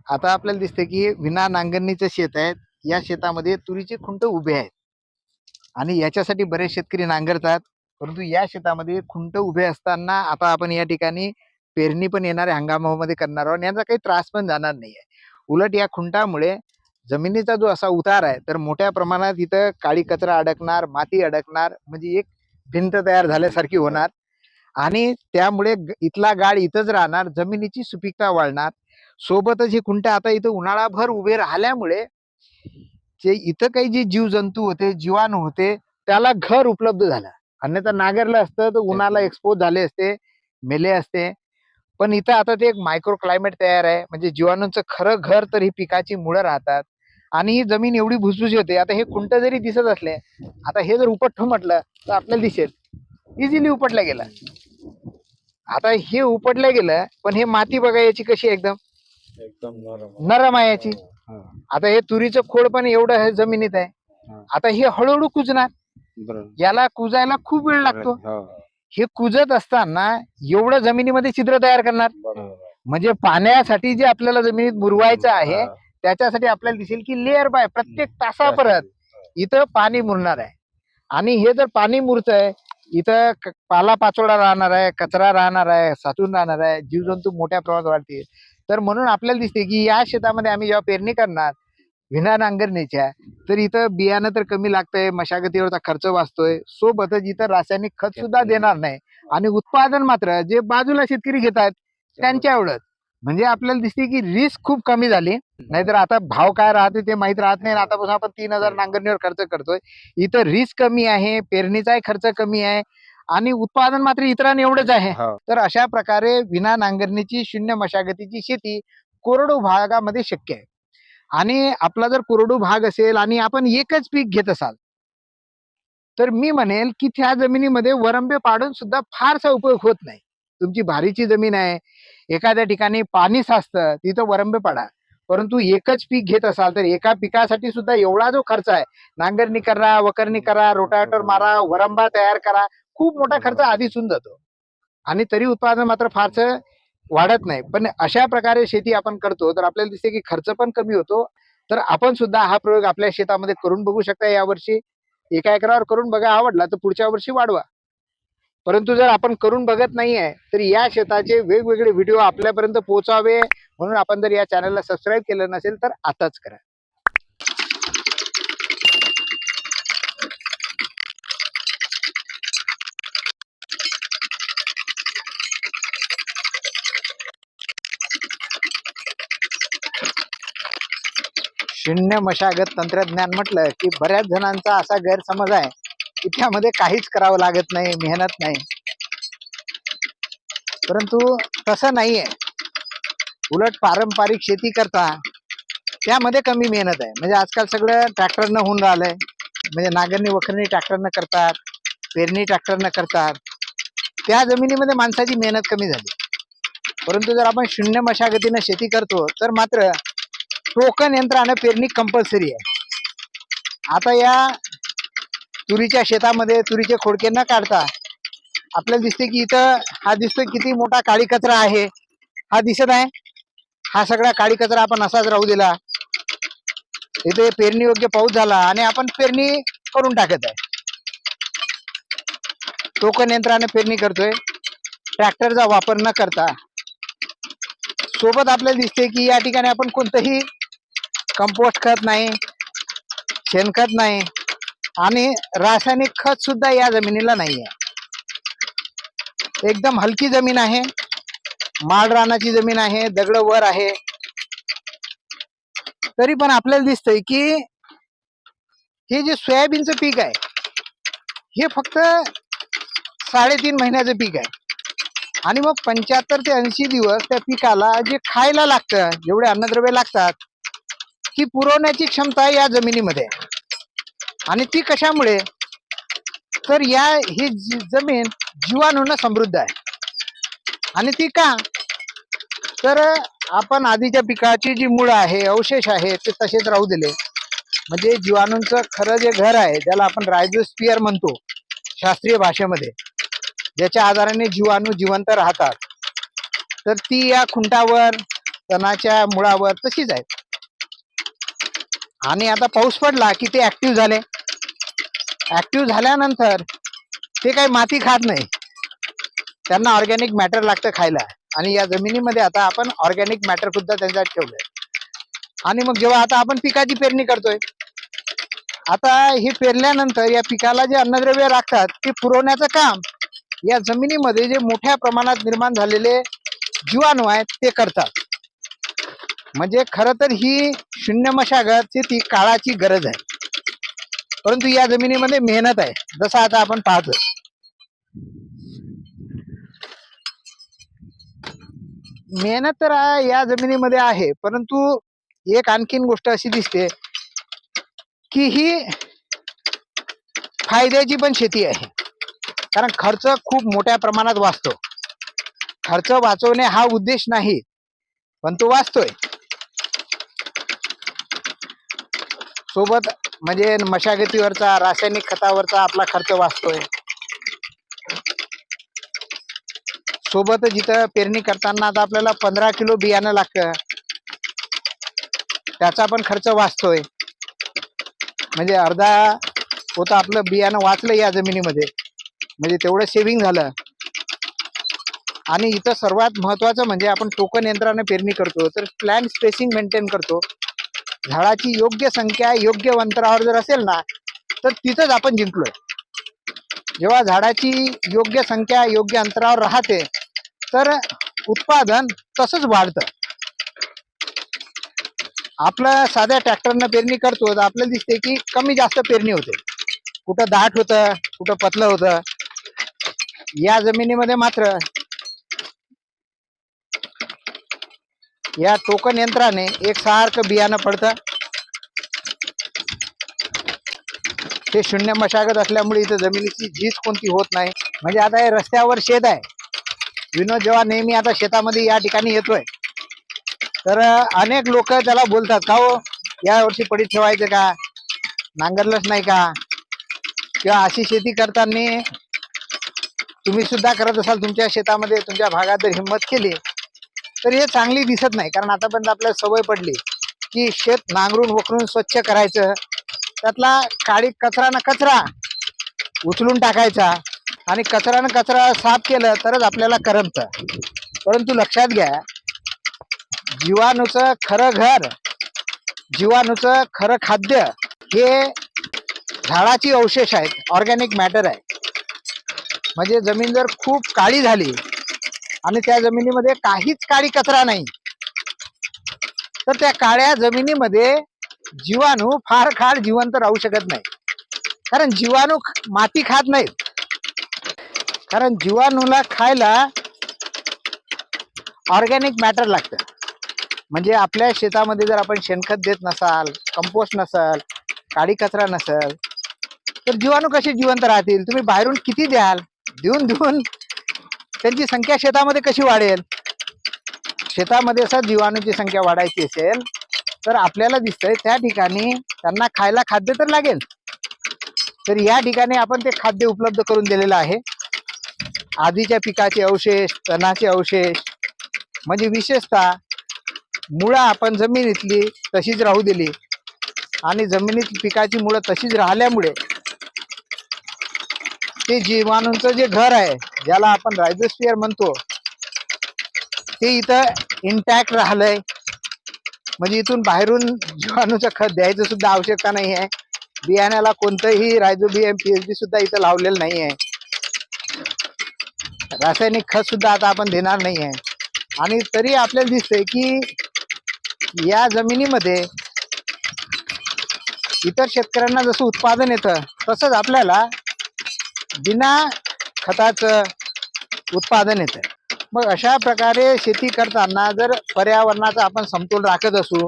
आता आपल्याला दिसते की विना नांगरणीचं शेत आहे. या शेतामध्ये तुरीचे खुंट उभे आहेत आणि याच्यासाठी बरेच शेतकरी नांगरतात. परंतु या शेतामध्ये खुंट उभे असताना आता आपण या ठिकाणी पेरणी पण येणाऱ्या हंगामामध्ये करणार आहोत. यांचा काही त्रास पण जाणार नाहीये. उलट या खुंटामुळे जमिनीचा जो असा उतार आहे तर मोठ्या प्रमाणात इथं काळी कचरा अडकणार, माती अडकणार, म्हणजे एक भिंत तयार झाल्यासारखी होणार आणि त्यामुळे इथला गाळ इथंच राहणार, जमिनीची सुपीकता वाढणार. सोबतच ही खुंट आता इथं उन्हाळाभर उभे राहिल्यामुळे जे इथं काही जे जीवजंतू होते, जीवाणू होते, त्याला घर उपलब्ध झालं. अन्यथा नांगरलं असतं तर उन्हाला एक्सपोज झाले असते, मेले असते. पण इथं आता ते एक मायक्रो क्लायमेट तयार आहे, म्हणजे जीवाणूंचं खरं घर तर ही पिकाची मुळं राहतात आणि ही जमीन एवढी भुसभुशीत होते. आता हे खुंट जरी दिसत असले, आता हे जर उपटतो म्हटलं तर आपल्याला दिसेल इझिली उपटल्या गेलं. आता हे उपटलं गेलं, पण हे माती बघा याची कशी एकदम एकदम नरम आहे याची. आता हे तुरीचं खोड पण एवढं हे जमिनीत आहे. आता हे हळूहळू कुजणार, याला कुजायला खूप वेळ लागतो. हे कुजत असताना एवढं जमिनीमध्ये छिद्र तयार करणार, म्हणजे पाण्यासाठी जे आपल्याला जमिनीत मुरवायचं आहे त्याच्यासाठी आपल्याला दिसेल की लेअर बाय प्रत्येक तासापर्यंत इथं पाणी मुरणार आहे. आणि हे जर पाणी मुरतंय, इथं पाला पाचोळा राहणार आहे, कचरा राहणार आहे, साचून राहणार आहे, जीवजंतू मोठ्या प्रमाणात वाढतील. तर म्हणून आपल्याला दिसते की या शेतामध्ये आम्ही जेव्हा पेरणी करणार विना नांगरणीच्या, तर इथं बियाणं तर कमी लागतंय, मशागतीवरचा खर्च वाचतोय, सोबतच इथं रासायनिक खत सुद्धा देणार नाही आणि उत्पादन मात्र जे बाजूला शेतकरी घेतात त्यांच्या एवढंच. म्हणजे आपल्याला दिसते की रिस्क खूप कमी झाली. नाहीतर आता भाव काय राहते ते माहित राहत नाही. आतापासून आपण 3,000 नांगरणीवर खर्च करतोय. इथं रिस्क कमी आहे, पेरणीचाही खर्च कमी आहे आणि उत्पादन मात्र इतरांनी एवढंच आहे. तर अशा प्रकारे विना नांगरणीची शून्य मशागतीची शेती कोरडू भागामध्ये शक्य आहे. आणि आपला जर कोरडू भाग असेल आणि आपण एकच पीक घेत असाल तर मी म्हणेल की त्या जमिनीमध्ये वरंबे पाडून सुद्धा फारसा उपयोग होत नाही. तुमची भारीची जमीन आहे, एखाद्या ठिकाणी पाणी साचतं, तिथं वरंबे पाडा. परंतु एकच पीक घेत असाल तर एका पिकासाठी सुद्धा एवढा जो खर्च आहे, नांगरणी करा, वखरणी करा, रोटावेटर मारा, वरंबा तयार करा, खूप मोठा खर्च आधीच होऊन जातो आणि तरी उत्पादन मात्र फारसं वाढत नाही. पण अशा प्रकारे शेती आपण करतो तर आपल्याला दिसते की खर्च पण कमी होतो. तर आपण सुद्धा हा प्रयोग आपल्या शेतामध्ये करून बघू शकता. यावर्षी एका एकरावर करून बघा, आवडला तर पुढच्या वर्षी वाढवा. परंतु जर आपण करून बघत नाहीये तर या शेताचे वेगवेगळे व्हिडिओ आपल्यापर्यंत पोहोचावे म्हणून आपण जर या चॅनलला सबस्क्राईब केलं नसेल तर आताच करा. शून्य मशागत तंत्रज्ञान म्हटलं की बऱ्याच जणांचा असा गैरसमज आहे की त्यामध्ये काहीच करावं लागत नाही, मेहनत नाही. परंतु तसं नाहीये. उलट पारंपरिक शेती करता त्यामध्ये कमी मेहनत आहे. म्हणजे आजकाल सगळं ट्रॅक्टरनं होऊन राहिलंय. म्हणजे नांगरणी वखरणी ट्रॅक्टरनं करतात, पेरणी ट्रॅक्टरनं करतात. त्या जमिनीमध्ये माणसाची मेहनत कमी झाली. परंतु जर आपण शून्य मशागतीनं शेती करतो तर मात्र टोकन यंत्रानं पेरणी कंपल्सरी आहे. आता या तुरीच्या शेतामध्ये तुरीचे खोडके न काढता आपल्याला दिसते की इथं हा दिसतोय किती मोठा काळी कचरा आहे. हा दिसत आहे, हा सगळा काळी कचरा आपण असाच राहू दिला. इथे पेरणी योग्य पाऊस झाला आणि आपण पेरणी करून टाकत आहे. टोकन यंत्राने पेरणी करतोय, ट्रॅक्टरचा वापर न करता. सोबत आपल्याला दिसते की या ठिकाणी आपण कोणतंही कंपोस्ट खत नाही, शेणखत नाही आणि रासायनिक खत सुद्धा या जमिनीला नाही आहे. एकदम हलकी जमीन आहे, माळ रानाची जमीन आहे, दगड वर आहे. तरी पण आपल्याला दिसतंय की हे जे सोयाबीनचं पीक आहे हे फक्त 3.5 महिन्याचं पीक आहे आणि मग 75 ते 80 दिवस त्या पिकाला जे खायला लागतं, जेवढे अन्नद्रव्य लागतात, ही पुरवण्याची क्षमता या जमिनीमध्ये आहे. आणि ती कशामुळे, तर ही जमीन जीवाणूंना समृद्ध आहे. आणि ती का, तर आपण आधीच्या पिकाची जी मुळं आहे, अवशेष आहे, ते तसेच राहू दिले. म्हणजे जीवाणूंचं खरं जे घर आहे ज्याला आपण रायझोस्फिअर म्हणतो शास्त्रीय भाषेमध्ये, ज्याच्या आधाराने जीवाणू जिवंत राहतात, तर ती या खुंटावर तणाच्या मुळावर तशीच आहेत. आणि आता पाऊस पडला की ते ऍक्टिव्ह झाले. ऍक्टिव्ह झाल्यानंतर ते काही माती खात नाही, त्यांना ऑर्गॅनिक मॅटर लागतं खायला. आणि या जमिनीमध्ये आता आपण ऑर्गॅनिक मॅटर सुद्धा त्यांच्यात ठेवलंय. आणि मग जेव्हा आता आपण पिकाची पेरणी करतोय, आता हे पेरल्यानंतर या पिकाला जे अन्नद्रव्य लागतात ते पुरवण्याचं काम या जमिनीमध्ये जे मोठ्या प्रमाणात निर्माण झालेले जीवाणू आहेत ते करतात. म्हणजे खरं तर ही शून्य मशागत ती काळाची गरज आहे, परंतु या जमिनीमध्ये मेहनत आहे. जसं आता आपण पाहतो, मेहनत तर या जमिनीमध्ये आहे, परंतु एक आणखीन गोष्ट अशी दिसते की ही फायद्याची पण शेती आहे. कारण खर्च खूप मोठ्या प्रमाणात वाचतो. खर्च वाचवणे हा उद्देश नाही, पण तो वाचतोय. सोबत म्हणजे मशागतीवरचा, रासायनिक खतावरचा आपला खर्च वाचतोय. सोबत जिथं पेरणी करताना आता आपल्याला 15 किलो बियाणं लागतं, त्याचा पण खर्च वाचतोय. म्हणजे अर्धा होतं आपलं बियाणं वाचलं या जमिनीमध्ये, म्हणजे तेवढं सेव्हिंग झालं. आणि इथं सर्वात महत्वाचं म्हणजे आपण टोकन यंत्राने पेरणी करतो तर प्लॅन स्पेसिंग मेंटेन करतो. झाडाची योग्य संख्या योग्य अंतरावर जर असेल ना तर तिथंच आपण जिंकलोय. जेव्हा झाडाची योग्य संख्या योग्य अंतरावर राहते तर उत्पादन तसंच वाढतं. आपलं साध्या ट्रॅक्टरनं पेरणी करतो तर आपल्याला दिसते की कमी जास्त पेरणी होते, कुठं दाट होतं कुठं पतलं होतं. या जमिनीमध्ये मात्र या टोकन यंत्राने एकसारखं बियाणं पडतं. ते शून्य मशागत असल्यामुळे इथं जमिनीची झीज कोणती होत नाही. म्हणजे आता हे रस्त्यावर शेत आहे. विनोद जेव्हा नेहमी आता शेतामध्ये या ठिकाणी येतोय तर अनेक लोक त्याला बोलतात, का हो या वर्षी पडीत ठेवायचं का, नांगरलंच नाही का, किंवा अशी शेती करताना तुम्ही सुद्धा करत असाल तुमच्या शेतामध्ये, तुमच्या भागात जर हिंमत केली तर हे चांगली दिसत नाही. कारण आतापर्यंत आपल्याला सवय पडली की शेत नांगरून वखरून स्वच्छ करायचं, त्यातला काळी कचरा ना कचरा उचलून टाकायचा, आणि कचरानं कचरा साफ केलं तरच आपल्याला करमतं. परंतु लक्षात घ्या, जीवाणूचं खरं घर, जीवाणूचं खरं खाद्य हे झाडाची अवशेष आहेत, ऑर्गॅनिक मॅटर आहे. म्हणजे जमीन जर खूप काळी झाली आणि त्या जमिनीमध्ये काहीच काळी कचरा नाही तर त्या काळ्या जमिनीमध्ये जीवाणू फार काळ जिवंत राहू शकत नाही. कारण जीवाणू माती खात नाहीत. कारण जीवाणूला खायला ऑर्गॅनिक मॅटर लागतं. म्हणजे आपल्या शेतामध्ये जर आपण शेणखत देत नसाल, कंपोस्ट नसाल, काळी कचरा नसेल तर जीवाणू कसे जिवंत राहतील. तुम्ही बाहेरून किती द्याल, देऊन देऊन त्यांची संख्या शेतामध्ये कशी वाढेल. शेतामध्ये असं जीवाणूची संख्या वाढायची असेल तर आपल्याला दिसतंय त्या ठिकाणी त्यांना खायला खाद्य तर लागेल. तर या ठिकाणी आपण ते खाद्य उपलब्ध करून दिलेलं आहे. आधीच्या पिकाचे अवशेष, तणाचे अवशेष, म्हणजे विशेषतः मुळं आपण जमिनीतली तशीच राहू दिली आणि जमिनीत पिकाची मुळं तशीच राहिल्यामुळे ते जीवाणूंचं जे घर आहे, ज्याला आपण रायझोस्फिअर म्हणतो, ते इथं इंटॅक्ट राहिलंय. म्हणजे इथून बाहेरून जीवाणूचं खत द्यायचं सुद्धा आवश्यकता नाही आहे. बियाण्याला कोणतंही रायझोबियम PhD सुद्धा इथं लावलेलं नाही आहे. रासायनिक खत सुद्धा आता आपण देणार नाही आहे. आणि तरी आपल्याला दिसतंय की या जमिनीमध्ये इतर शेतकऱ्यांना जसं उत्पादन येतं तसंच आपल्याला बिना खताचं उत्पादन येतं. मग अशा प्रकारे शेती करताना जर पर्यावरणाचा आपण समतोल राखत असू,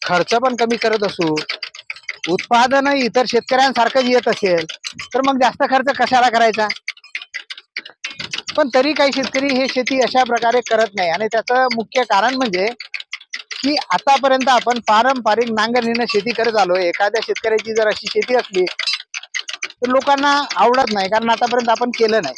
खर्च पण कमी करत असू, उत्पादन इतर शेतकऱ्यांसारखंच येत असेल तर मग जास्त खर्च कशाला करायचा. पण तरी काही शेतकरी हे शेती अशा प्रकारे करत नाही. आणि त्याचं मुख्य कारण म्हणजे की आतापर्यंत आपण पारंपरिक नांगरणीनं शेती करत आलोय. एखाद्या शेतकऱ्याची जर अशी शेती असली तर लोकांना आवडत नाही, कारण आतापर्यंत आपण केलं नाही.